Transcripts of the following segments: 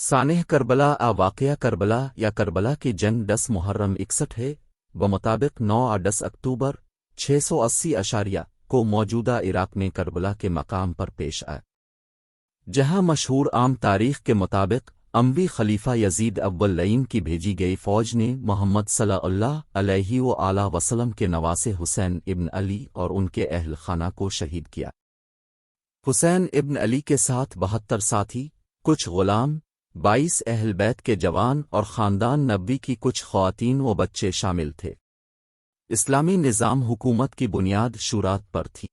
سانح کربلا واقعہ کربلا یا کربلا کی جنگ 10 محرم 61 ہے بمطابق 9 اکتوبر 680 کو موجودہ عراق میں کربلا کے مقام پر پیش آئے، جہاں مشہور عام تاریخ کے مطابق اموی خلیفہ یزید اول لعین کی بھیجی گئی فوج نے محمد صلی اللہ علیہ وآلہ وسلم کے نواسے حسین ابن علی اور ان کے اہل خانہ کو شہید کیا۔ حسین ابن علی کے ساتھ 72 ساتھی، کچھ غلام، 22 اہل بیت کے جوان اور خاندان نبوی کی کچھ خواتین و بچے شامل تھے۔ اسلامی نظام حکومت کی بنیاد شورات پر تھی۔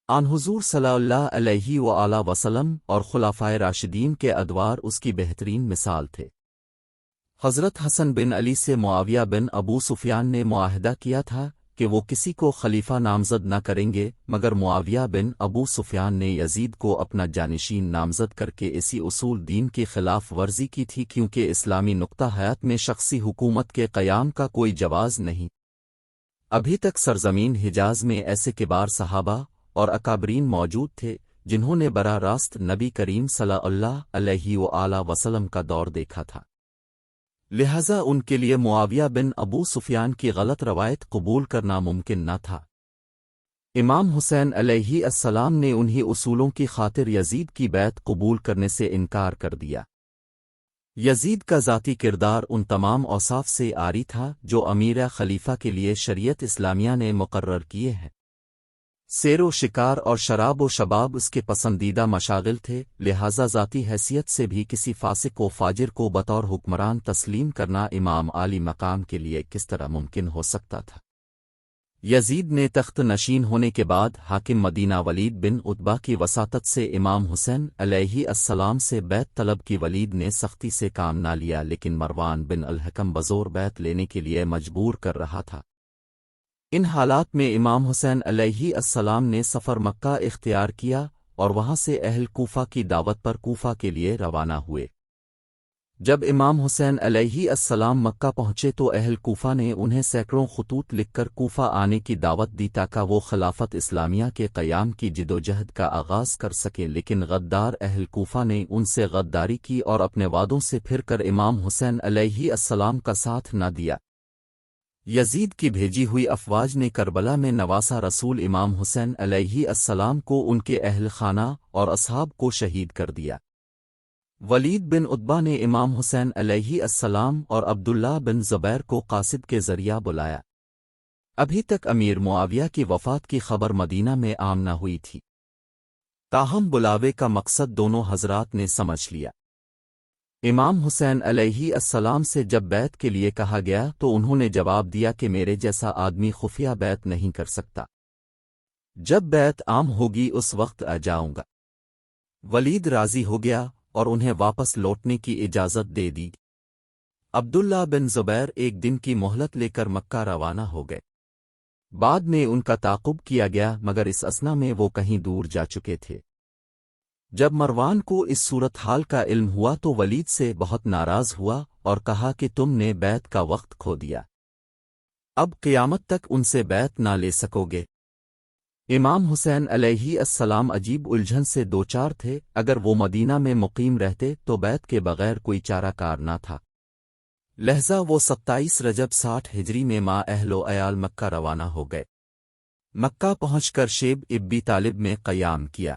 آن حضور صلی اللہ علیہ وآلہ وسلم اور خلفائے راشدین کے ادوار اس کی بہترین مثال تھے۔ حضرت حسن بن علی سے معاویہ بن ابو سفیان نے معاہدہ کیا تھا کہ وہ کسی کو خلیفہ نامزد نہ کریں گے، مگر معاویہ بن ابو سفیان نے یزید کو اپنا جانشین نامزد کر کے اسی اصول دین کی خلاف ورزی کی تھی، کیونکہ اسلامی نقطہ حیات میں شخصی حکومت کے قیام کا کوئی جواز نہیں۔ ابھی تک سرزمین حجاز میں ایسے کبار صحابہ اور اکابرین موجود تھے جنہوں نے براہ راست نبی کریم صلی اللہ علیہ وآلہ وسلم کا دور دیکھا تھا، لہذا ان کے لیے معاویہ بن ابو سفیان کی غلط روایت قبول کرنا ممکن نہ تھا۔ امام حسین علیہ السلام نے انہی اصولوں کی خاطر یزید کی بیعت قبول کرنے سے انکار کر دیا۔ یزید کا ذاتی کردار ان تمام اوصاف سے عاری تھا جو امیر خلیفہ کے لیے شریعت اسلامیہ نے مقرر کیے ہیں۔ سیر و شکار اور شراب و شباب اس کے پسندیدہ مشاغل تھے، لہذا ذاتی حیثیت سے بھی کسی فاسق و فاجر کو بطور حکمران تسلیم کرنا امام عالی مقام کے لیے کس طرح ممکن ہو سکتا تھا؟ یزید نے تخت نشین ہونے کے بعد حاکم مدینہ ولید بن عتبہ کی وساطت سے امام حسین علیہ السلام سے بیعت طلب کی۔ ولید نے سختی سے کام نہ لیا، لیکن مروان بن الحکم بزور بیعت لینے کے لیے مجبور کر رہا تھا۔ ان حالات میں امام حسین علیہ السلام نے سفر مکہ اختیار کیا اور وہاں سے اہل کوفہ کی دعوت پر کوفہ کے لیے روانہ ہوئے۔ جب امام حسین علیہ السلام مکہ پہنچے تو اہل کوفہ نے انہیں سینکڑوں خطوط لکھ کر کوفہ آنے کی دعوت دی تاکہ وہ خلافت اسلامیہ کے قیام کی جدوجہد کا آغاز کر سکیں، لیکن غدار اہل کوفہ نے ان سے غداری کی اور اپنے وعدوں سے پھر کر امام حسین علیہ السلام کا ساتھ نہ دیا۔ یزید کی بھیجی ہوئی افواج نے کربلا میں نواسہ رسول امام حسین علیہ السلام کو ان کے اہل خانہ اور اصحاب کو شہید کر دیا۔ ولید بن عتبہ نے امام حسین علیہ السلام اور عبداللہ بن زبیر کو قاصد کے ذریعہ بلایا۔ ابھی تک امیر معاویہ کی وفات کی خبر مدینہ میں عام نہ ہوئی تھی، تاہم بلاوے کا مقصد دونوں حضرات نے سمجھ لیا۔ امام حسین علیہ السلام سے جب بیعت کے لیے کہا گیا تو انہوں نے جواب دیا کہ میرے جیسا آدمی خفیہ بیعت نہیں کر سکتا، جب بیعت عام ہوگی اس وقت آ جاؤں گا۔ ولید راضی ہو گیا اور انہیں واپس لوٹنے کی اجازت دے دی۔ عبداللہ بن زبیر ایک دن کی مہلت لے کر مکہ روانہ ہو گئے۔ بعد میں ان کا تعاقب کیا گیا، مگر اس اثنا میں وہ کہیں دور جا چکے تھے۔ جب مروان کو اس صورتحال کا علم ہوا تو ولید سے بہت ناراض ہوا اور کہا کہ تم نے بیعت کا وقت کھو دیا، اب قیامت تک ان سے بیعت نہ لے سکو گے۔ امام حسین علیہ السلام عجیب الجھن سے دوچار تھے، اگر وہ مدینہ میں مقیم رہتے تو بیعت کے بغیر کوئی چارہ کار نہ تھا، لہذا وہ 27 رجب 60 ہجری میں ماں اہل و عیال مکہ روانہ ہو گئے۔ مکہ پہنچ کر شیب ابی طالب میں قیام کیا۔